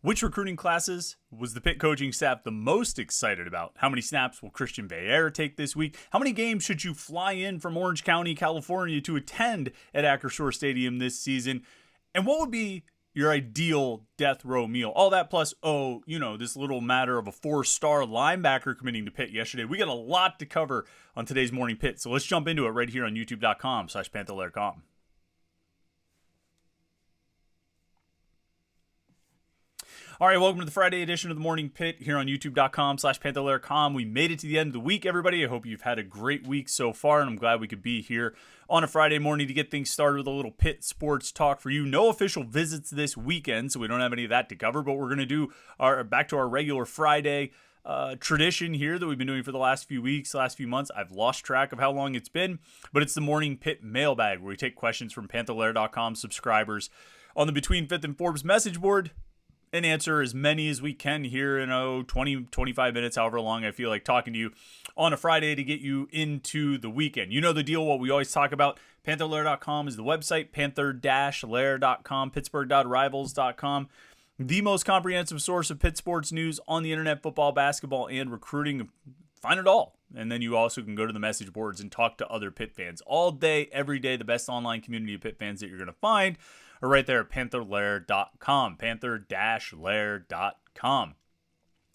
Which recruiting classes was the Pitt coaching staff the most excited about? How many snaps will Christian Veilleux take this week? How many games should you fly in from Orange County, California to attend at Acrisure Stadium this season? And what would be your ideal death row meal? All that plus, this little matter of a 4-star linebacker committing to Pitt yesterday. We got a lot to cover on today's Morning Pitt, so let's jump into it right here on youtube.com/Panther-Lair.com. All right, welcome to the Friday edition of the Morning Pitt here on youtube.com/Panther-Lair.com. We made it to the end of the week, everybody. I hope you've had a great week so far, and I'm glad we could be here on a Friday morning to get things started with a little Pitt sports talk for you. No official visits this weekend, so we don't have any of that to cover, but we're going to do back to our regular Friday tradition here that we've been doing for the last few weeks, last few months. I've lost track of how long it's been, but it's the Morning Pitt Mailbag, where we take questions from Panther-Lair.com subscribers on the Between Fifth and Forbes message board and answer as many as we can here in 20-25 minutes, however long I feel like talking to you on a Friday to get you into the weekend. You know the deal, what we always talk about. Panther-Lair.com is the website, Panther-Lair.com, Pittsburgh.rivals.com. The most comprehensive source of Pitt sports news on the internet, football, basketball, and recruiting. Find it all. And then you also can go to the message boards and talk to other Pitt fans all day, every day. The best online community of Pitt fans that you're going to find are right there at Panther-Lair.com, Panther-Lair.com.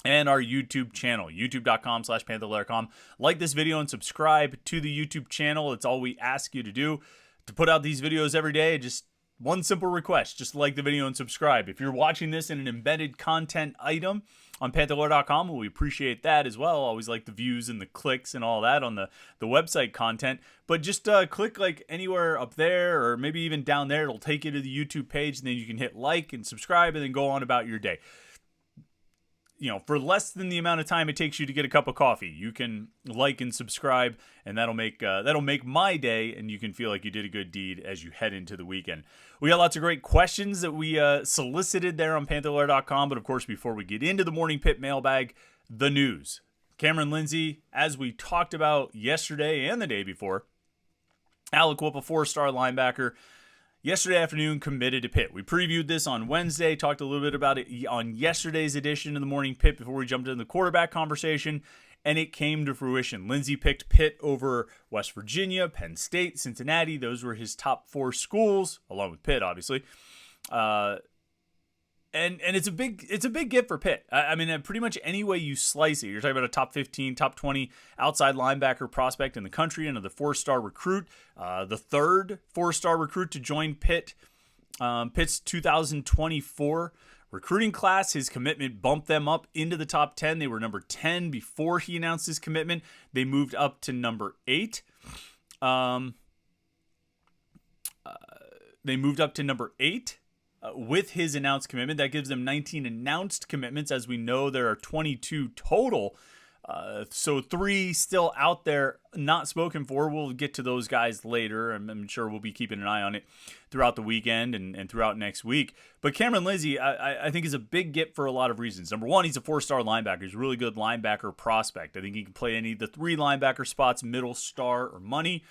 And our YouTube channel, youtube.com/Panther-Lair.com. Like this video and subscribe to the YouTube channel. It's all we ask you to do to put out these videos every day. Just one simple request, just like the video and subscribe. If you're watching this in an embedded content item on Panther-Lair.com, we appreciate that as well. Always like the views and the clicks and all that on the website content. But just click like anywhere up there or maybe even down there. It'll take you to the YouTube page, and then you can hit like and subscribe and then go on about your day. For less than the amount of time it takes you to get a cup of coffee, you can like and subscribe, and that'll make my day, and you can feel like you did a good deed as you head into the weekend. We got lots of great questions that we solicited there on Panther-Lair.com, but of course, before we get into the Morning Pitt Mailbag, the news. Cameron Lindsay, as we talked about yesterday and the day before, Aliquippa 4-star linebacker, yesterday afternoon committed to Pitt. We previewed this on Wednesday, talked a little bit about it on yesterday's edition of the Morning Pitt before we jumped into the quarterback conversation, and it came to fruition. Lindsay picked Pitt over West Virginia, Penn State, Cincinnati. Those were his top 4 schools, along with Pitt, obviously. And it's a big get for Pitt. I mean, pretty much any way you slice it, you're talking about a top 15, top 20 outside linebacker prospect in the country, and the 4-star recruit, the third 4-star recruit to join Pitt. Pitt's 2024 recruiting class, his commitment bumped them up into the top 10. They were number 10 before he announced his commitment. They moved up to number 8. With his announced commitment. That gives them 19 announced commitments. As we know, there are 22 total. So 3 still out there, not spoken for. We'll get to those guys later. I'm sure we'll be keeping an eye on it throughout the weekend and throughout next week. But Cameron Lindsay, I think, is a big get for a lot of reasons. Number one, he's a 4-star linebacker. He's a really good linebacker prospect. I think he can play any of the 3 linebacker spots, middle, star, or money.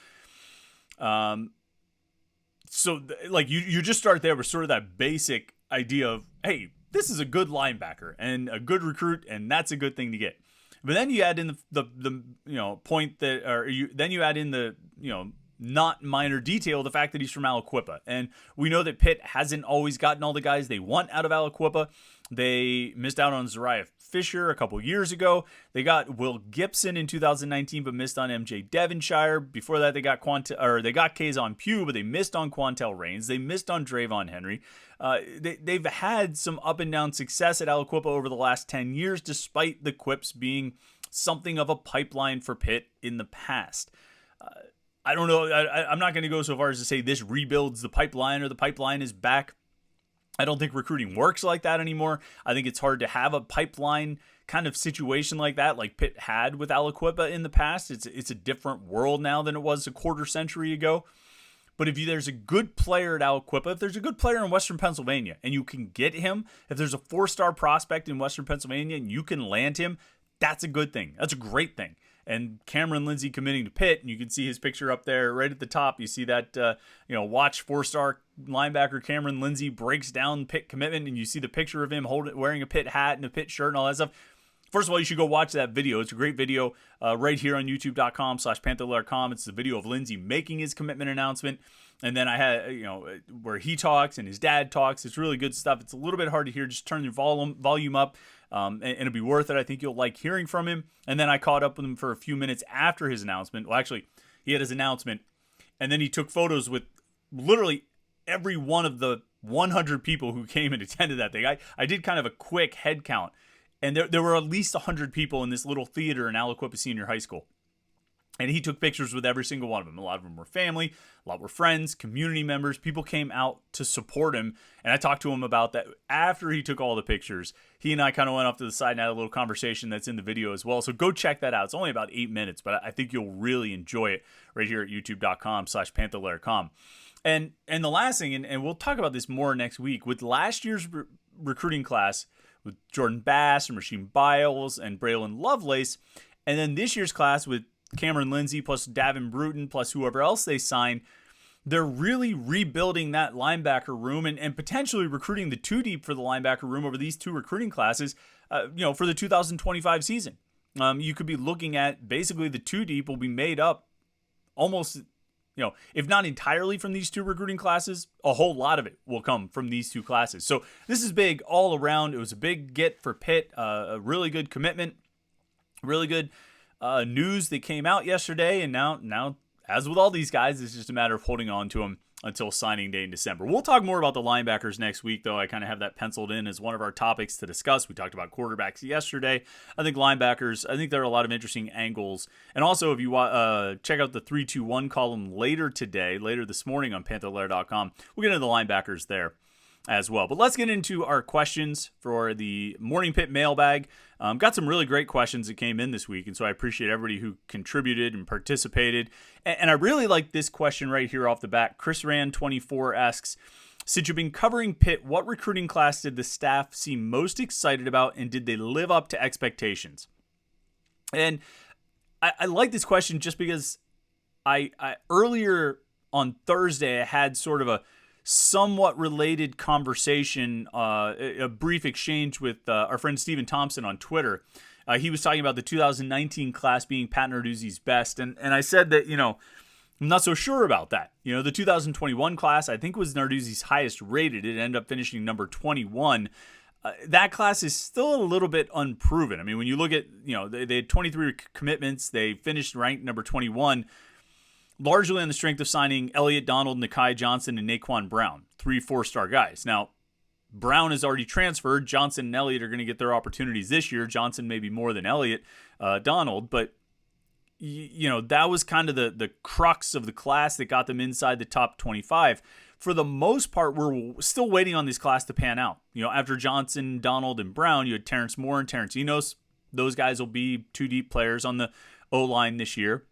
So, you just start there with sort of that basic idea of, hey, this is a good linebacker and a good recruit, and that's a good thing to get. But then you add in the point that, then you add in the, not minor detail, the fact that he's from Aliquippa. And we know that Pitt hasn't always gotten all the guys they want out of Aliquippa. They missed out on Zariah Fisher a couple years ago. They got Will Gibson in 2019, but missed on MJ Devonshire. Before that, they got Kazon Pugh, but they missed on Quantel Raines. They missed on Drayvon Henry. They've had some up and down success at Aliquippa over the last 10 years, despite the Quips being something of a pipeline for Pitt in the past. I don't know. I'm not going to go so far as to say this rebuilds the pipeline or the pipeline is back. I don't think recruiting works like that anymore. I think it's hard to have a pipeline kind of situation like that, like Pitt had with Aliquippa in the past. It's a different world now than it was a quarter century ago. But if there's a good player at Aliquippa, if there's a good player in Western Pennsylvania and you can get him, if there's a 4-star prospect in Western Pennsylvania and you can land him, that's a good thing. That's a great thing. and Cameron Lindsay committing to Pitt, and you can see his picture up there right at the top. You see that, watch 4-star linebacker Cameron Lindsay breaks down Pitt commitment, and you see the picture of him wearing a Pitt hat and a Pitt shirt and all that stuff. First of all, you should go watch that video. It's a great video right here on youtube.com/Panther-Lair.com. It's the video of Lindsay making his commitment announcement. And then I had, where he talks and his dad talks. It's really good stuff. It's a little bit hard to hear. Just turn your volume up, and it'll be worth it. I think you'll like hearing from him. And then I caught up with him for a few minutes after his announcement. Well, actually, he had his announcement, and then he took photos with literally every one of the 100 people who came and attended that thing. I did kind of a quick head count. And there were at least 100 people in this little theater in Aliquippa Senior High School. And he took pictures with every single one of them. A lot of them were family, a lot were friends, community members. People came out to support him. And I talked to him about that. After he took all the pictures, he and I kind of went off to the side and had a little conversation that's in the video as well. So go check that out. It's only about 8 minutes, but I think you'll really enjoy it right here at youtube.com/Panther-Lair.com. And the last thing, and we'll talk about this more next week, with last year's recruiting class, with Jordan Bass and Rasheem Biles and Braylon Lovelace. And then this year's class with Cameron Lindsay plus Davin Bruton plus whoever else they sign, they're really rebuilding that linebacker room and potentially recruiting the 2 deep for the linebacker room over these 2 recruiting classes, for the 2025 season. You could be looking at basically the 2 deep will be made up almost, if not entirely from these 2 recruiting classes, a whole lot of it will come from these 2 classes. So this is big all around. It was a big get for Pitt, a really good commitment, really good news that came out yesterday. And now, as with all these guys, it's just a matter of holding on to them until signing day in December. We'll talk more about the linebackers next week, though. I kind of have that penciled in as one of our topics to discuss. We talked about quarterbacks yesterday. I think linebackers, there are a lot of interesting angles. And also, if you check out the 3-2-1 column later this morning on Panther-Lair.com, we'll get into the linebackers there as well. But let's get into our questions for the Morning Pitt Mailbag. Got some really great questions that came in this week, and so I appreciate everybody who contributed and participated. And I really like this question right here off the bat. Chris Rand24 asks, since you've been covering Pitt, what recruiting class did the staff seem most excited about, and did they live up to expectations? And I like this question just because I earlier on Thursday I had sort of a somewhat related conversation, a brief exchange with our friend Stephen Thompson on Twitter. He was talking about the 2019 class being Pat Narduzzi's best, and I said that, I'm not so sure about that. The 2021 class, I think, was Narduzzi's highest rated. It ended up finishing number 21. That class is still a little bit unproven. I mean, when you look at, they had 23 commitments. They finished ranked number 21, largely on the strength of signing Elliott Donald, Nakai Johnson, and Naquan Brown, 3 4-star guys. Now, Brown has already transferred. Johnson and Elliott are going to get their opportunities this year. Johnson maybe more than Elliott, Donald, but that was kind of the crux of the class that got them inside the top 25. For the most part, we're still waiting on this class to pan out. After Johnson, Donald, and Brown, you had Terrence Moore and Terrence Enos. Those guys will be 2 deep players on the O-line this year.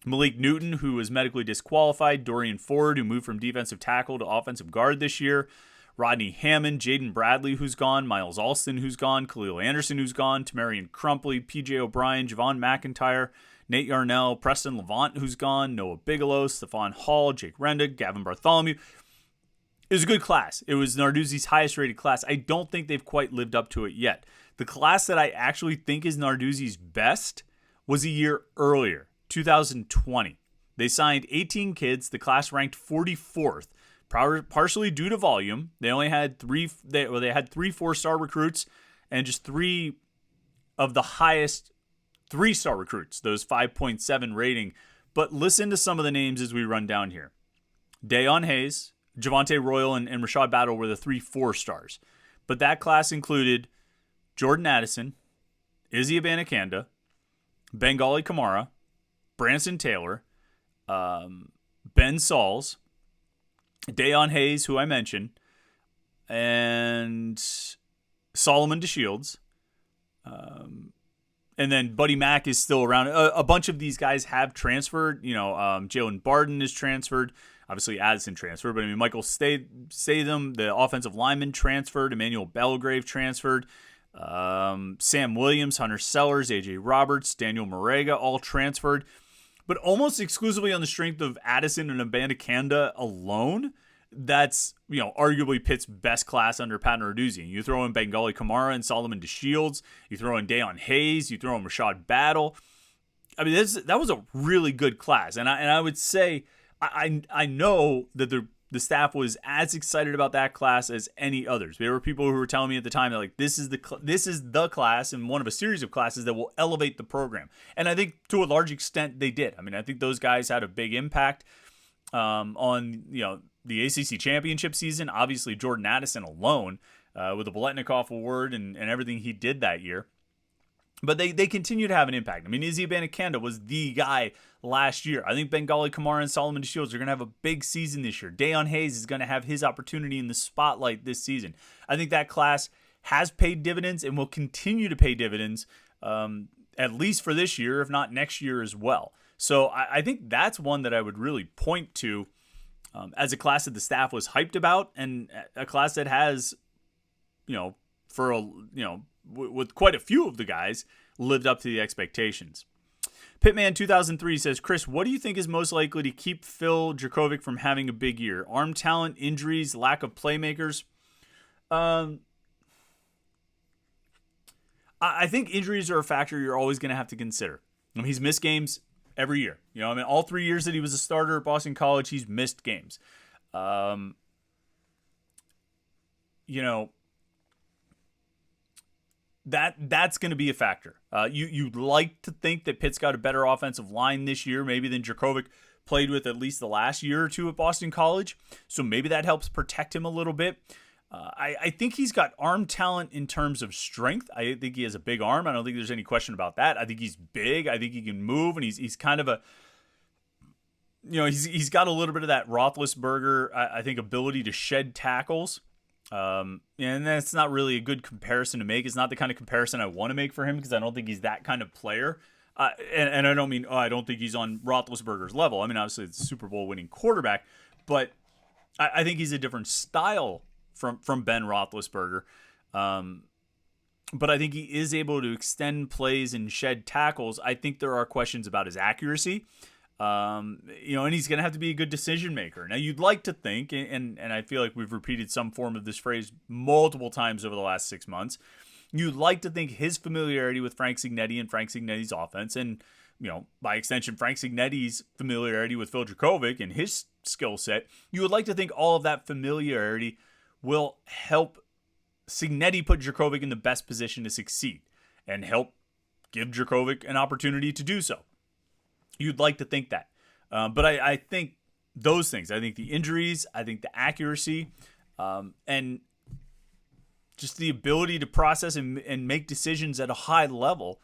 Malik Newton, who was medically disqualified. Dorian Ford, who moved from defensive tackle to offensive guard this year. Rodney Hammond, Jaden Bradley, who's gone. Miles Alston, who's gone. Khalil Anderson, who's gone. Tamarian Crumpley, P.J. O'Brien, Javon McIntyre, Nate Yarnell, Preston Levant, who's gone. Noah Bigelow, Stephon Hall, Jake Renda, Gavin Bartholomew. It was a good class. It was Narduzzi's highest rated class. I don't think they've quite lived up to it yet. The class that I actually think is Narduzzi's best was a year earlier. 2020. They signed 18 kids. The class ranked 44th, partially due to volume. They only had three 4-star recruits and just 3 of the highest 3-star recruits, those 5.7 rating. But listen to some of the names as we run down here. Dayon Hayes, Javonte Royal, and Rashad Battle were the 3 4-stars. But that class included Jordan Addison, Izzy Abanikanda, Bengali Kamara, Branson Taylor, Ben Sauls, Dayon Hayes, who I mentioned, and Solomon DeShields. And then Buddy Mack is still around. A bunch of these guys have transferred. Jalen Barden is transferred. Obviously, Addison transferred. But, Michael Statham, the offensive lineman, transferred. Emmanuel Belgrave transferred. Sam Williams, Hunter Sellers, AJ Roberts, Daniel Marega, all transferred, but almost exclusively on the strength of Addison and Abanikanda alone. That's, arguably Pitt's best class under Pat Narduzzi. You throw in Bengali Kamara and Solomon DeShields. You throw in Dayon Hayes. You throw in Rashad Battle. I mean, that was a really good class. And I would say, I know that the staff was as excited about that class as any others. There were people who were telling me at the time that, like, this is the class and one of a series of classes that will elevate the program. And I think to a large extent they did. I mean, I think those guys had a big impact on, the ACC championship season. Obviously, Jordan Addison alone with the Biletnikoff Award and everything he did that year. But they continue to have an impact. I mean, Izzy Abanikanda was the guy last year. I think Bengali Kamara and Solomon DeShields are going to have a big season this year. Dayon Hayes is going to have his opportunity in the spotlight this season. I think that class has paid dividends and will continue to pay dividends at least for this year, if not next year as well. So I think that's one that I would really point to as a class that the staff was hyped about, and a class that has, with quite a few of the guys, lived up to the expectations. Pitman 2003 says, Chris, what do you think is most likely to keep Phil Jurkovec from having a big year? Arm talent, injuries, lack of playmakers? I think injuries are a factor you're always going to have to consider. He's missed games every year. All 3 years that he was a starter at Boston College, he's missed games. That's going to be a factor. You'd like to think that Pitt's got a better offensive line this year, maybe than Jurkovec played with at least the last year or two at Boston College. So maybe that helps protect him a little bit. I think he's got arm talent in terms of strength. I think he has a big arm. I don't think there's any question about that. I think he's big. I think he can move, and he's kind of a, he's got a little bit of that Roethlisberger, I think, ability to shed tackles. And that's not really a good comparison to make. It's not the kind of comparison I want to make for him, because I don't think he's that kind of player. And I don't mean, I don't think he's on Roethlisberger's level. I mean, obviously it's a Super Bowl winning quarterback, but I think he's a different style from Ben Roethlisberger. But I think he is able to extend plays and shed tackles. I think there are questions about his accuracy. And he's going to have to be a good decision maker. Now, you'd like to think, and I feel like we've repeated some form of this phrase multiple times over the last 6 months, you'd like to think his familiarity with Frank Cignetti and Frank Cignetti's offense, and, by extension, Frank Cignetti's familiarity with Phil Jurkovec and his skill set, you would like to think all of that familiarity will help Cignetti put Jurkovec in the best position to succeed and help give Jurkovec an opportunity to do so. You'd like to think that. But I think those things, I think the injuries, I think the accuracy, and just the ability to process and make decisions at a high level,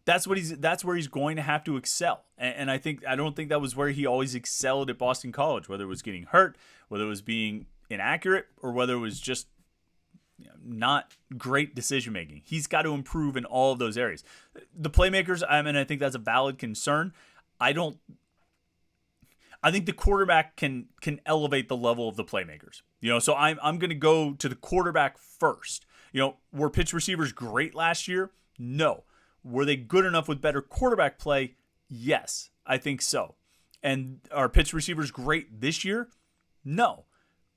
that's where he's going to have to excel. And I don't think that was where he always excelled at Boston College, whether it was getting hurt, whether it was being inaccurate, or whether it was just not great decision making. He's got to improve in all of those areas. The playmakers, I think that's a valid concern. I think the quarterback can elevate the level of the playmakers. So I'm going to go to the quarterback first. Were Pitt's receivers great last year? No. Were they good enough with better quarterback play? Yes, I think so. And are Pitt's receivers great this year? No.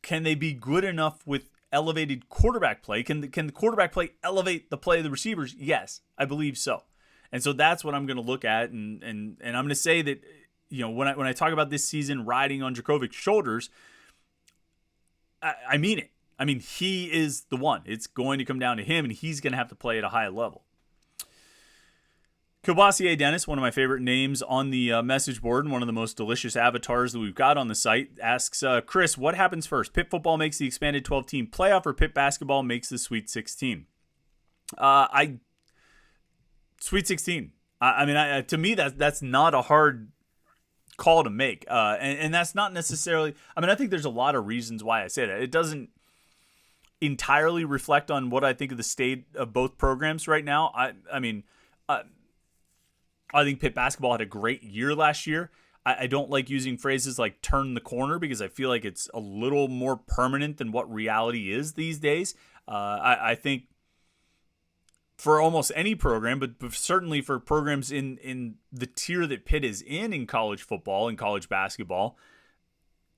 Can they be good enough with elevated quarterback play? Can the quarterback play elevate the play of the receivers? Yes, I believe so. And so that's what I'm going to look at, and I'm going to say that, when I talk about this season riding on Jurkovec's shoulders, I mean it. I mean, he is the one. It's going to come down to him, and he's going to have to play at a high level. Kilbassier Dennis, one of my favorite names on the message board and one of the most delicious avatars that we've got on the site, asks, Chris, what happens first? Pitt football makes the expanded 12-team playoff, or Pitt basketball makes the Sweet 16? Sweet 16. To me, that's not a hard call to make. And that's not necessarily, I think there's a lot of reasons why I say that. It doesn't entirely reflect on what I think of the state of both programs right now. I think Pitt basketball had a great year last year. I don't like using phrases like turn the corner, because I feel like it's a little more permanent than what reality is these days. I think for almost any program, but certainly for programs in the tier that Pitt is in college football and college basketball,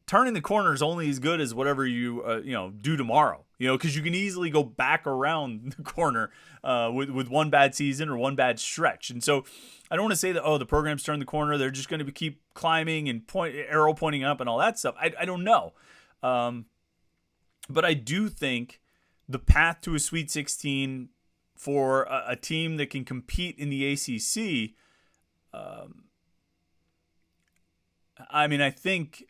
turning the corner is only as good as whatever you do tomorrow. Because you can easily go back around the corner with one bad season or one bad stretch. And so I don't want to say that the program's turned the corner, they're just going to keep climbing and arrow pointing up and all that stuff. I don't know, but I do think the path to a Sweet 16 for a team that can compete in the ACC, I think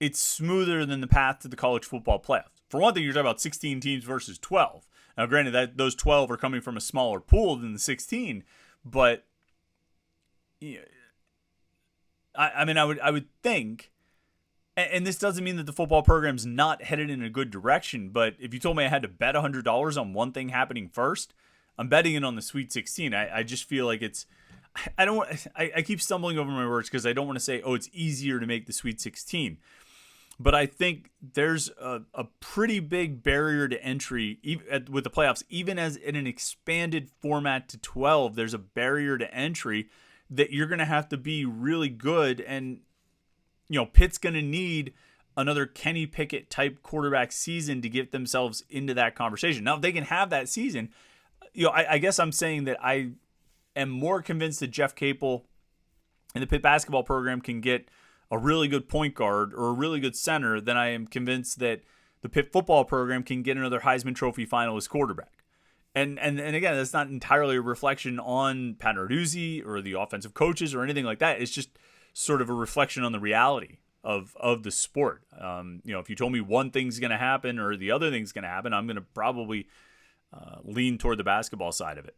it's smoother than the path to the college football playoff. For one thing, you're talking about 16 teams versus 12. Now, granted, that those 12 are coming from a smaller pool than the 16, but I would think, and this doesn't mean that the football program's not headed in a good direction, but if you told me I had to bet $100 on one thing happening first, I'm betting it on the Sweet 16. I just feel like I keep stumbling over my words because I don't want to say, it's easier to make the Sweet 16. But I think there's a pretty big barrier to entry with the playoffs. Even as in an expanded format to 12, there's a barrier to entry that you're going to have to be really good. And, Pitt's going to need another Kenny Pickett type quarterback season to get themselves into that conversation. Now, if they can have that season, I guess I'm saying that I am more convinced that Jeff Capel and the Pitt basketball program can get a really good point guard or a really good center than I am convinced that the Pitt football program can get another Heisman Trophy finalist quarterback. And again, that's not entirely a reflection on Pat Narduzzi or the offensive coaches or anything like that. It's just sort of a reflection on the reality of the sport. If you told me one thing's going to happen or the other thing's going to happen, I'm going to probably lean toward the basketball side of it.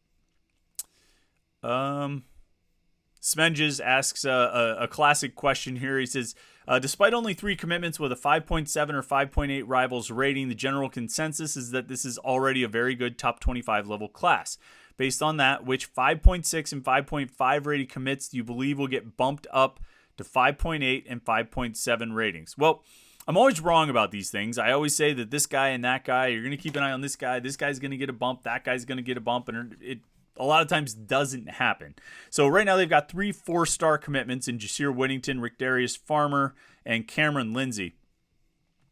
Smenges asks a classic question here. He says, despite only 3 commitments with a 5.7 or 5.8 rivals rating, the general consensus is that this is already a very good top 25 level class. Based on that, which 5.6 and 5.5 rated commits do you believe will get bumped up to 5.8 and 5.7 ratings? Well, I'm always wrong about these things. I always say that this guy and that guy, you're going to keep an eye on this guy's going to get a bump, that guy's going to get a bump, and it a lot of times doesn't happen. So right now they've got 3 4-star commitments in Jasir Whittington, Rick Darius Farmer, and Cameron Lindsay.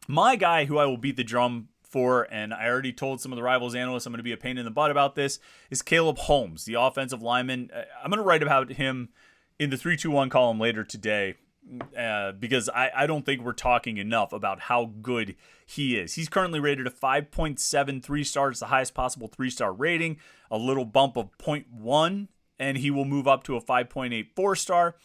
My guy who I will beat the drum for, and I already told some of the Rivals analysts I'm going to be a pain in the butt about this, is Caleb Holmes, the offensive lineman. I'm going to write about him in the 3-2-1 column later today because I don't think we're talking enough about how good he is. He's currently rated a 5.7 3-star. It's the highest possible 3-star rating, a little bump of 0.1, and he will move up to a 5.8 4-star.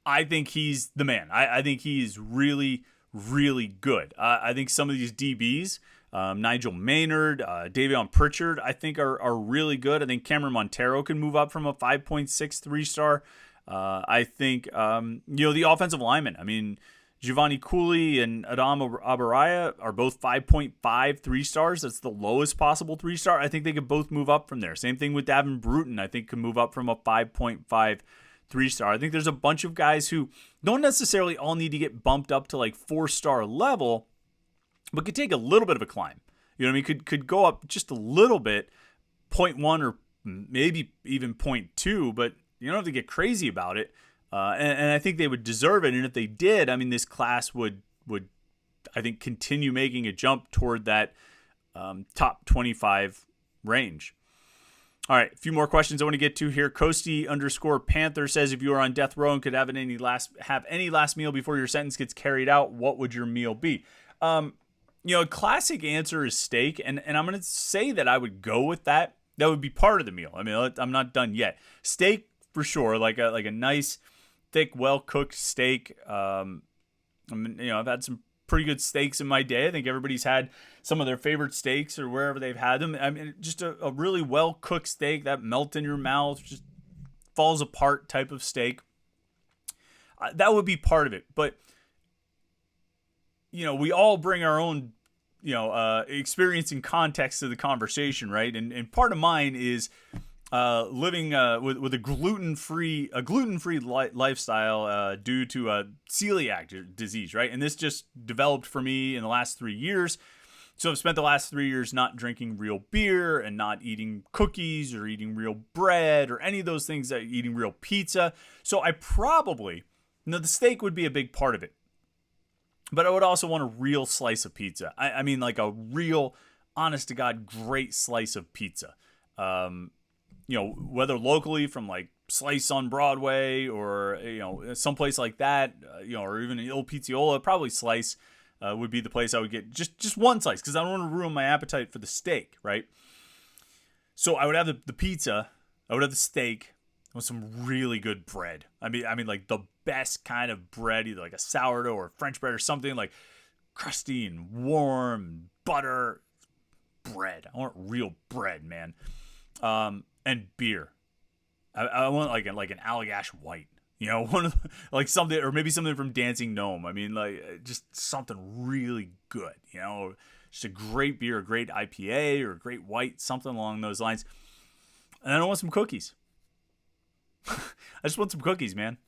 I think he's the man. I think he is really, really good. I think some of these DBs, Nigel Maynard, Davion Pritchard, I think are really good. I think Cameron Montero can move up from a 5.6 3-star. I think, the offensive linemen, Giovanni Cooley and Adam Abaraya are both 5.5 3-stars. That's the lowest possible 3-star. I think they could both move up from there. Same thing with Davin Bruton. I think could move up from a 5.5 3-star. I think there's a bunch of guys who don't necessarily all need to get bumped up to like 4-star level, but could take a little bit of a climb. Could go up just a little bit, 0.1 or maybe even 0.2, but you don't have to get crazy about it. And I think they would deserve it. And if they did, this class would I think, continue making a jump toward that top 25 range. All right, a few more questions I want to get to here. Coasty_Panther says, if you are on death row and could have any last meal before your sentence gets carried out, what would your meal be? A classic answer is steak, and I'm going to say that I would go with that. That would be part of the meal. I'm not done yet. Steak for sure, like a nice, thick, well-cooked steak. I've had some pretty good steaks in my day. I think everybody's had some of their favorite steaks or wherever they've had them. Just a really well-cooked steak that melts in your mouth, just falls apart type of steak. That would be part of it. But, we all bring our own, experience and context to the conversation, right? And part of mine is living with a gluten-free lifestyle due to celiac disease, right? And this just developed for me in the last 3 years. So I've spent the last 3 years not drinking real beer and not eating cookies or eating real bread or any of those things, eating real pizza. So I probably, the steak would be a big part of it. But I would also want a real slice of pizza. I mean, like a real, honest to God, great slice of pizza. Whether locally from like Slice on Broadway or, someplace like that, or even Il Pizziola, probably Slice would be the place I would get just one slice because I don't want to ruin my appetite for the steak, right? So I would have the pizza, I would have the steak with some really good bread. I mean like the best kind of bread, either like a sourdough or French bread or something like crusty and warm, butter, bread. I want real bread, man. And beer. I want like an Allagash White. One of like something, or maybe something from Dancing Gnome. I mean, like just something really good. Just a great beer, a great IPA, or a great white, something along those lines. And I want some cookies. I just want some cookies, man.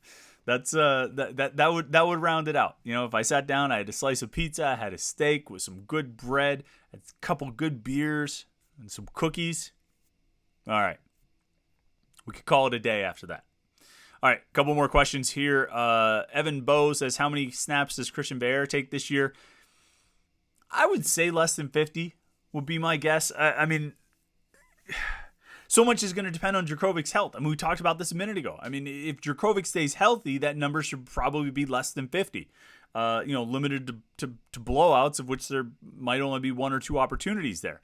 That's that would round it out. If I sat down, I had a slice of pizza, I had a steak with some good bread, a couple good beers, and some cookies. All right, we could call it a day after that. All right, a couple more questions here. Evan Bowe says, how many snaps does Christian Veilleux take this year? I would say less than 50 would be my guess. I mean, so much is going to depend on Jurkovec's health. I mean, we talked about this a minute ago. I mean, if Jurkovec stays healthy, that number should probably be less than 50. Limited to blowouts, of which there might only be one or two opportunities there.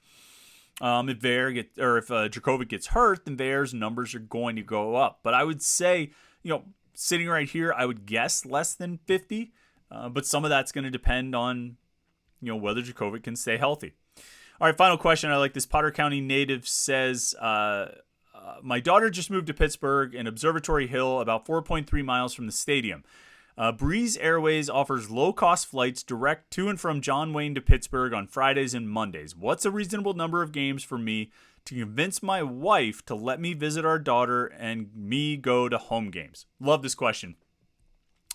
If Jurkovec gets hurt, then Veilleux's numbers are going to go up. But I would say, sitting right here, I would guess less than 50. But some of that's going to depend on, whether Jurkovec can stay healthy. All right, final question. I like this. Potter County native says, my daughter just moved to Pittsburgh and Observatory Hill, about 4.3 miles from the stadium. Breeze Airways offers low-cost flights direct to and from John Wayne to Pittsburgh on Fridays and Mondays. What's a reasonable number of games for me to convince my wife to let me visit our daughter and me go to home games? Love this question.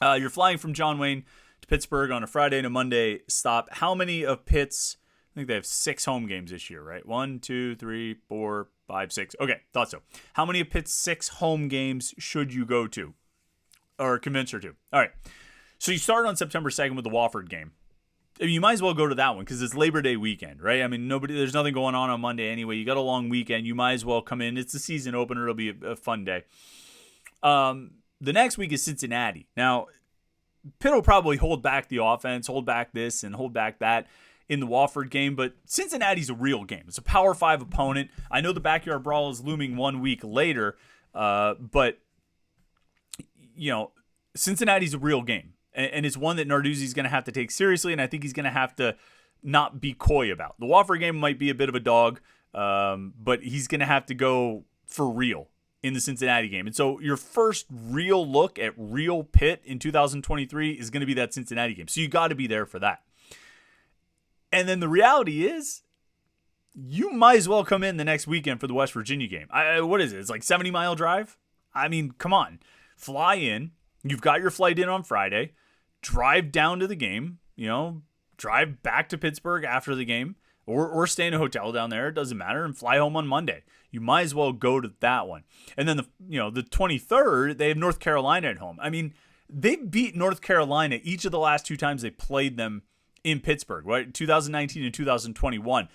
You're flying from John Wayne to Pittsburgh on a Friday and a Monday stop. How many of Pitt's, I think they have 6 home games this year, right? 1, 2, 3, 4, 5, 6. Okay, thought so. How many of Pitt's 6 home games should you go to? Or convince her to. All right. So you start on September 2nd with the Wofford game. I mean, you might as well go to that one because it's Labor Day weekend, right? I mean, there's nothing going on Monday anyway. You got a long weekend. You might as well come in. It's the season opener. It'll be a fun day. The next week is Cincinnati. Now, Pitt will probably hold back the offense, hold back this and hold back that in the Wofford game, but Cincinnati's a real game. It's a Power 5 opponent. I know the Backyard Brawl is looming 1 week later, but Cincinnati's a real game, and it's one that Narduzzi's going to have to take seriously, and I think he's going to have to not be coy about. The Wofford game might be a bit of a dog, but he's going to have to go for real in the Cincinnati game. And so your first real look at real Pitt in 2023 is going to be that Cincinnati game. So you got to be there for that. And then the reality is, you might as well come in the next weekend for the West Virginia game. What is it? It's like 70-mile drive? I mean, come on. Fly in. You've got your flight in on Friday. Drive down to the game. Drive back to Pittsburgh after the game. Or stay in a hotel down there. It doesn't matter. And fly home on Monday. You might as well go to that one. And then the 23rd, they have North Carolina at home. I mean, they beat North Carolina each of the last 2 times they played them in Pittsburgh, right? 2019 and 2021.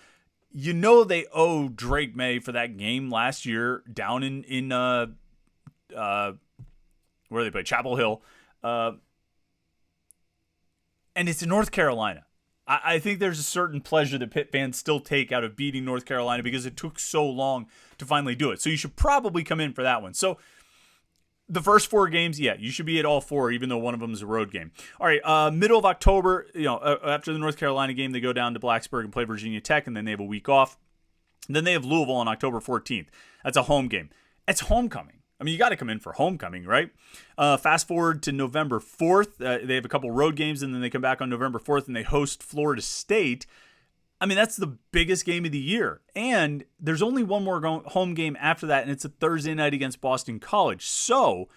They owe Drake May for that game last year down in where they play, Chapel Hill. And it's in North Carolina. I think there's a certain pleasure that Pitt fans still take out of beating North Carolina because it took so long to finally do it. So you should probably come in for that one. So the first 4 games, yeah, you should be at all 4, even though one of them is a road game. All right, middle of October, after the North Carolina game, they go down to Blacksburg and play Virginia Tech, and then they have a week off. And then they have Louisville on October 14th. That's a home game. It's homecoming. I mean, you got to come in for homecoming, right? Fast forward to November 4th. They have a couple road games, and then they come back on November 4th, and they host Florida State. I mean, that's the biggest game of the year. And there's only one more home game after that, and it's a Thursday night against Boston College. So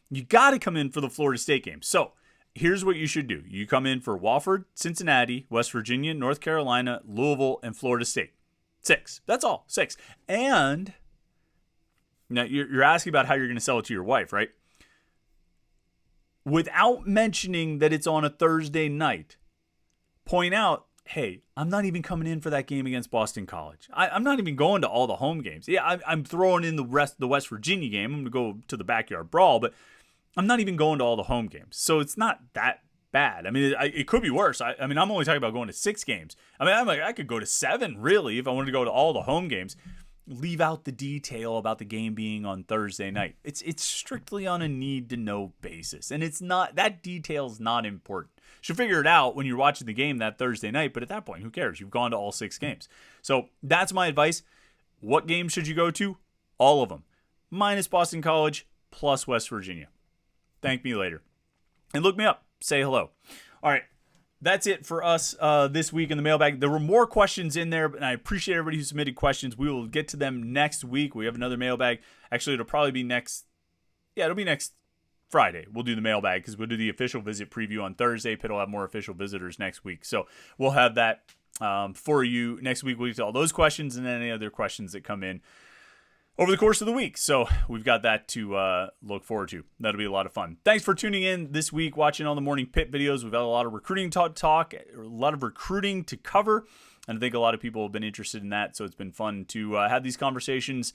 you got to come in for the Florida State game. So here's what you should do. You come in for Wofford, Cincinnati, West Virginia, North Carolina, Louisville, and Florida State. 6. That's all. 6. And now you're asking about how you're going to sell it to your wife, right? Without mentioning that it's on a Thursday night, point out, hey, I'm not even coming in for that game against Boston College. I'm not even going to all the home games. Yeah, I'm throwing in the West Virginia game. I'm going to go to the backyard brawl, but I'm not even going to all the home games. So it's not that bad. I mean, it could be worse. I mean, I'm only talking about going to 6 games. I mean, I could go to 7, really, if I wanted to go to all the home games. Leave out the detail about the game being on Thursday night. It's strictly on a need-to-know basis, and it's not, that detail's not important. You should figure it out when you're watching the game that Thursday night, but at that point, who cares? You've gone to all 6 games. So that's my advice. What games should you go to? All of them. Minus Boston College, plus West Virginia. Thank me later. And look me up. Say hello. All right. That's it for us this week in the mailbag. There were more questions in there, and I appreciate everybody who submitted questions. We will get to them next week. We have another mailbag. Actually, it'll probably be it'll be next Friday. We'll do the mailbag because we'll do the official visit preview on Thursday. Pitt will have more official visitors next week. So we'll have that for you next week. We'll get to all those questions and then any other questions that come in over the course of the week. So we've got that to look forward to. That'll be a lot of fun. Thanks for tuning in this week, watching all the Morning Pitt videos. We've had a lot of recruiting talk, a lot of recruiting to cover, and I think a lot of people have been interested in that, so it's been fun to have these conversations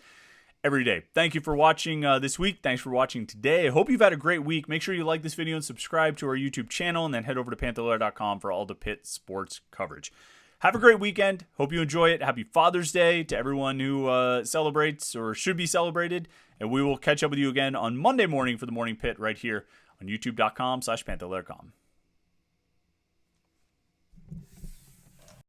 every day. Thank you for watching this week. Thanks for watching today. I hope you've had a great week. Make sure you like this video and subscribe to our YouTube channel, and then head over to Panther-Lair.com for all the Pitt sports coverage. Have a great weekend. Hope you enjoy it. Happy Father's Day to everyone who celebrates or should be celebrated. And we will catch up with you again on Monday morning for the Morning Pit right here on youtube.com/Panther-Lair.com.